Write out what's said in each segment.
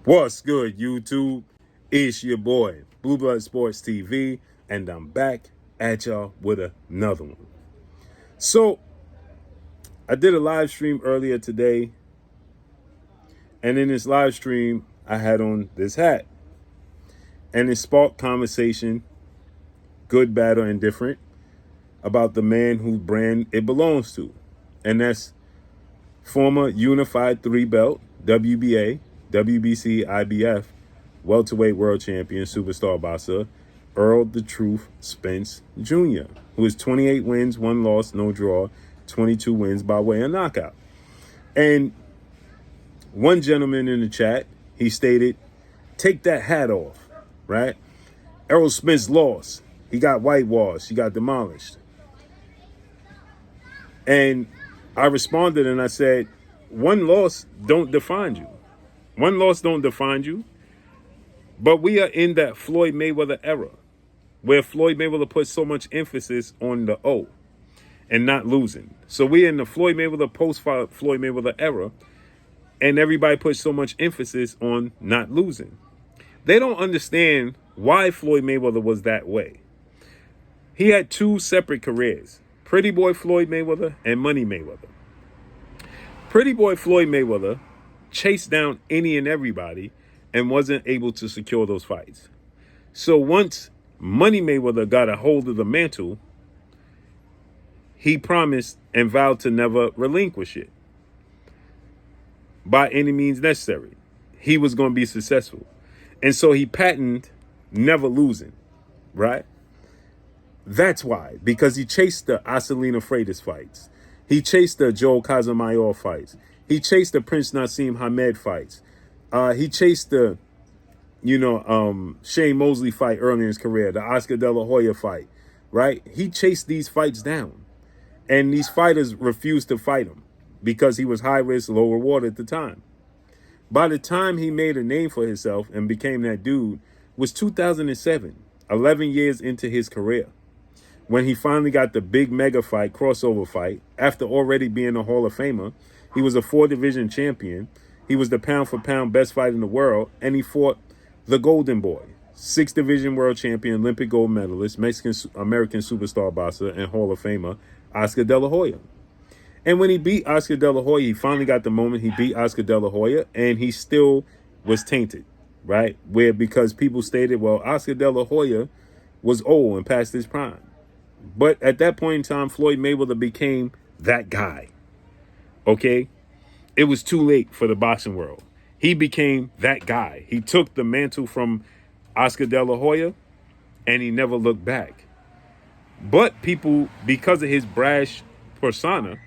What's good, YouTube? It's your boy, Blue Blood Sports TV, and I'm back at y'all with another one. So, I did a live stream earlier today, and in this live stream, I had on this hat. And it sparked conversation, good, bad, or indifferent, about the man whose brand it belongs to. And that's former Unified 3-belt, WBA, WBC, IBF, welterweight world champion, superstar boxer, Errol the Truth Spence Jr., who is 28 wins, 1 loss, no draw, 22 wins by way of knockout. And one gentleman in the chat, he stated, take that hat off, right? Errol Spence lost. He got whitewashed. He got demolished. And I responded and I said, one loss don't define you. One loss don't define you. But we are in that Floyd Mayweather era where Floyd Mayweather put so much emphasis on the O and not losing. So we're in the Floyd Mayweather, post-Floyd Mayweather era, and everybody puts so much emphasis on not losing. They don't understand why Floyd Mayweather was that way. He had 2 separate careers, Pretty Boy Floyd Mayweather and Money Mayweather. Pretty Boy Floyd Mayweather chased down any and everybody and wasn't able to secure those fights. So once Money Mayweather got a hold of the mantle, he promised and vowed to never relinquish it by any means necessary. He was going to be successful. And so he patented never losing, right? That's why, because he chased the Acelina Freitas fights. He chased the Joel Casamayor fights. He chased the Prince Nassim Hamed fights. He chased the, Shane Mosley fight early in his career, the Oscar De La Hoya fight, right? He chased these fights down. And these fighters refused to fight him because he was high risk, low reward at the time. By the time he made a name for himself and became that dude was 2007, 11 years into his career, when he finally got the big mega fight, crossover fight, after already being a Hall of Famer. He was a 4-division champion. He was the pound-for-pound best fighter in the world, and he fought the Golden Boy, 6-division world champion, Olympic gold medalist, Mexican-American superstar boxer, and Hall of Famer, Oscar De La Hoya. And when he beat Oscar De La Hoya, he finally got the moment he beat Oscar De La Hoya, and he still was tainted, right? Because people stated, well, Oscar De La Hoya was old and past his prime. But at that point in time, Floyd Mayweather became that guy, okay? It was too late for the boxing world. He became that guy. He took the mantle from Oscar De La Hoya, and he never looked back. But people, because of his brash persona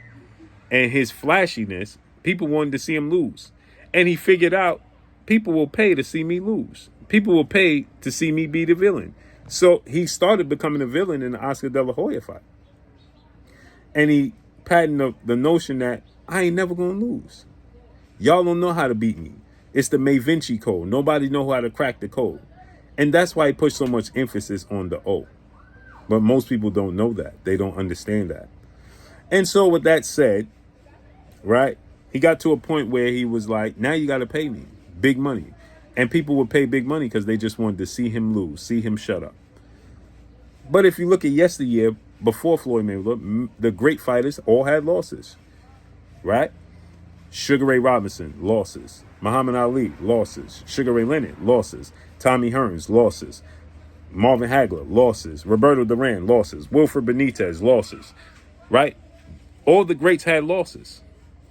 and his flashiness, people wanted to see him lose. And he figured out, people will pay to see me lose. People will pay to see me be the villain. So he started becoming a villain in the Oscar De La Hoya fight. And he patented the notion that I ain't never going to lose. Y'all don't know how to beat me. It's the May Vinci code. Nobody know how to crack the code. And that's why he put so much emphasis on the O. But most people don't know that. They don't understand that. And so with that said, right, he got to a point where he was like, now you got to pay me big money. And people would pay big money because they just wanted to see him lose, see him shut up. But if you look at yesteryear, before Floyd Mayweather, the great fighters all had losses, right? Sugar Ray Robinson, losses. Muhammad Ali, losses. Sugar Ray Leonard, losses. Tommy Hearns, losses. Marvin Hagler, losses. Roberto Duran, losses. Wilfred Benitez, losses, right? All the greats had losses.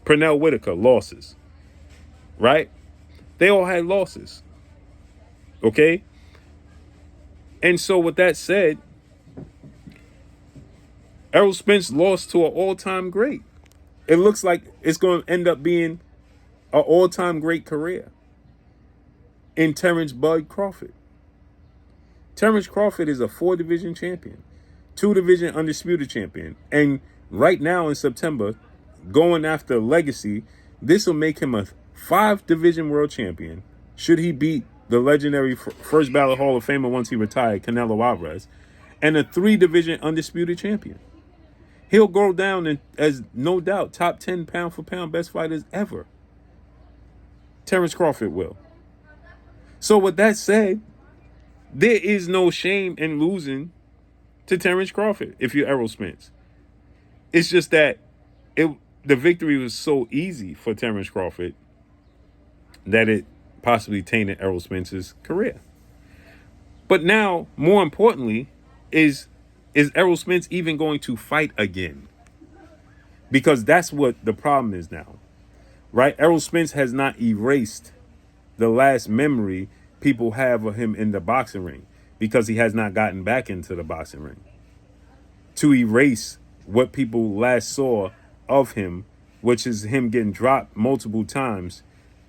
Pernell Whitaker, losses, right? They all had losses, okay? And so with that said, Errol Spence lost to an all-time great. It looks like it's going to end up being an all-time great career in Terrence Bud Crawford. Terrence Crawford is a 4-division champion, 2-division undisputed champion. And right now in September, going after legacy, this will make him a 5-division world champion. Should he beat the legendary first ballot Hall of Famer once he retired, Canelo Alvarez, and a 3-division undisputed champion. He'll go down as, no doubt, top 10 pound-for-pound best fighters ever. Terrence Crawford will. So with that said, there is no shame in losing to Terrence Crawford if you're Errol Spence. It's just that the victory was so easy for Terrence Crawford that it possibly tainted Errol Spence's career. But now, more importantly, is Errol Spence even going to fight again? Because that's what the problem is now, right? Errol Spence has not erased the last memory people have of him in the boxing ring because he has not gotten back into the boxing ring. To erase what people last saw of him, which is him getting dropped multiple times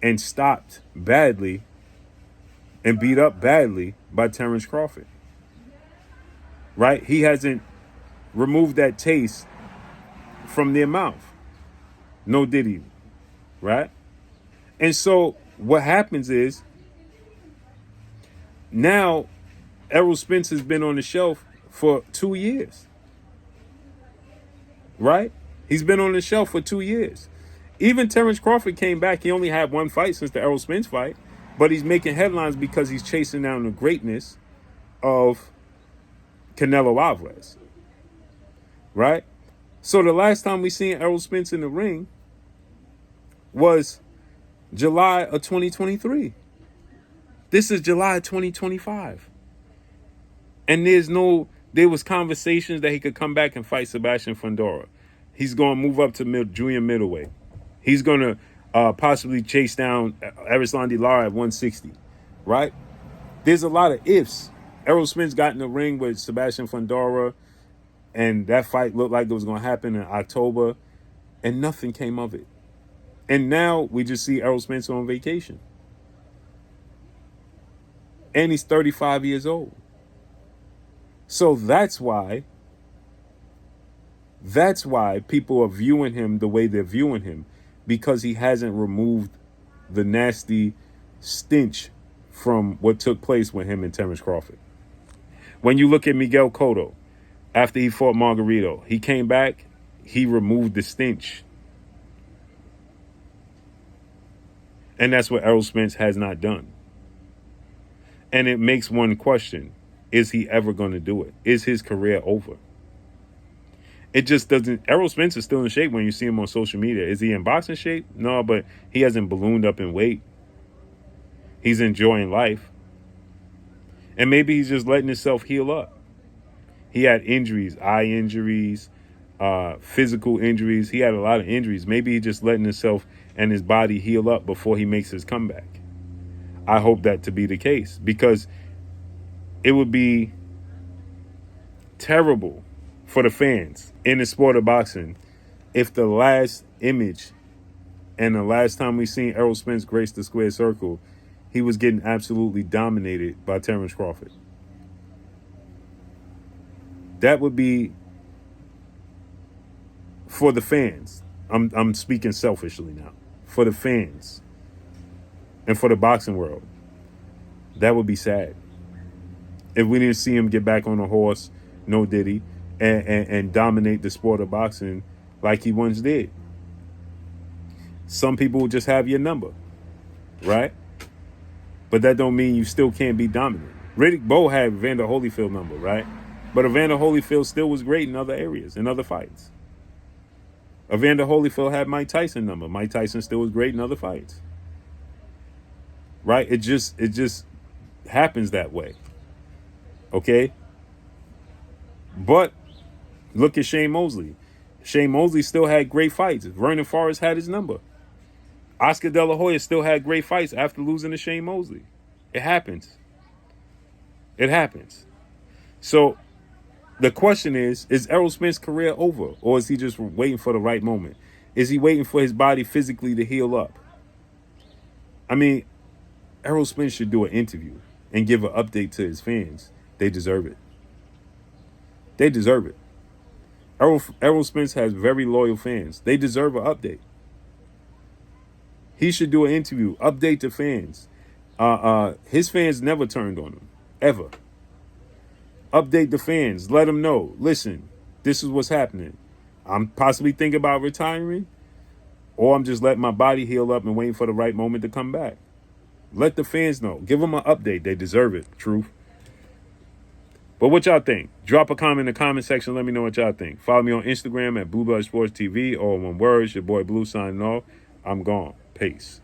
and stopped badly and beat up badly by Terrence Crawford. Right? He hasn't removed that taste from their mouth. No did he. Right? And so what happens is now Errol Spence has been on the shelf for 2 years. Right? He's been on the shelf for 2 years. Even Terrence Crawford came back. He only had one fight since the Errol Spence fight, but he's making headlines because he's chasing down the greatness of Canelo Alvarez. Right? So the last time we seen Errol Spence in the ring was July of 2023. This is July 2025. And there was conversations that he could come back and fight Sebastian Fundora. He's going to move up to junior middleweight. He's going to possibly chase down Erislandy Lara at 160, right? There's a lot of ifs. Errol Spence got in the ring with Sebastian Fundora, and that fight looked like it was going to happen in October, and nothing came of it. And now we just see Errol Spence on vacation. And he's 35 years old. So that's why people are viewing him the way they're viewing him, because he hasn't removed the nasty stench from what took place with him and Terrence Crawford. When you look at Miguel Cotto, after he fought Margarito, he came back, he removed the stench. And that's what Errol Spence has not done. And it makes one question, is he ever going to do it? Is his career over? It just doesn't. Errol Spence is still in shape when you see him on social media. Is he in boxing shape? No, but he hasn't ballooned up in weight. He's enjoying life. And maybe he's just letting himself heal up. He had injuries, eye injuries, physical injuries. He had a lot of injuries. Maybe he's just letting himself and his body heal up before he makes his comeback. I hope that to be the case, because it would be terrible for the fans in the sport of boxing if the last image and the last time we seen Errol Spence grace the square circle, he was getting absolutely dominated by Terrence Crawford. That would be, for the fans, I'm speaking selfishly now, for the fans and for the boxing world, that would be sad. If we didn't see him get back on a horse, no diddy, and dominate the sport of boxing like he once did. Some people will just have your number, right? But that don't mean you still can't be dominant. Riddick Bowe had Evander Holyfield number, right? But Evander Holyfield still was great in other areas, in other fights. Evander Holyfield had Mike Tyson number. Mike Tyson still was great in other fights. Right? It just happens that way. Okay? But look at Shane Mosley. Shane Mosley still had great fights. Vernon Forrest had his number. Oscar De La Hoya still had great fights after losing to Shane Mosley. It happens. It happens. So the question is Errol Spence's career over? Or is he just waiting for the right moment? Is he waiting for his body physically to heal up? I mean, Errol Spence should do an interview and give an update to his fans. They deserve it. They deserve it. Errol Spence has very loyal fans. They deserve an update. He should do an interview, update the fans. His fans never turned on him, ever. Update the fans. Let them know. Listen, this is what's happening. I'm possibly thinking about retiring, or I'm just letting my body heal up and waiting for the right moment to come back. Let the fans know. Give them an update. They deserve it. Truth. But what y'all think? Drop a comment in the comment section. Let me know what y'all think. Follow me on Instagram at Blue Blood Sports TV. All one word. Your boy Blue signing off. I'm gone. Peace.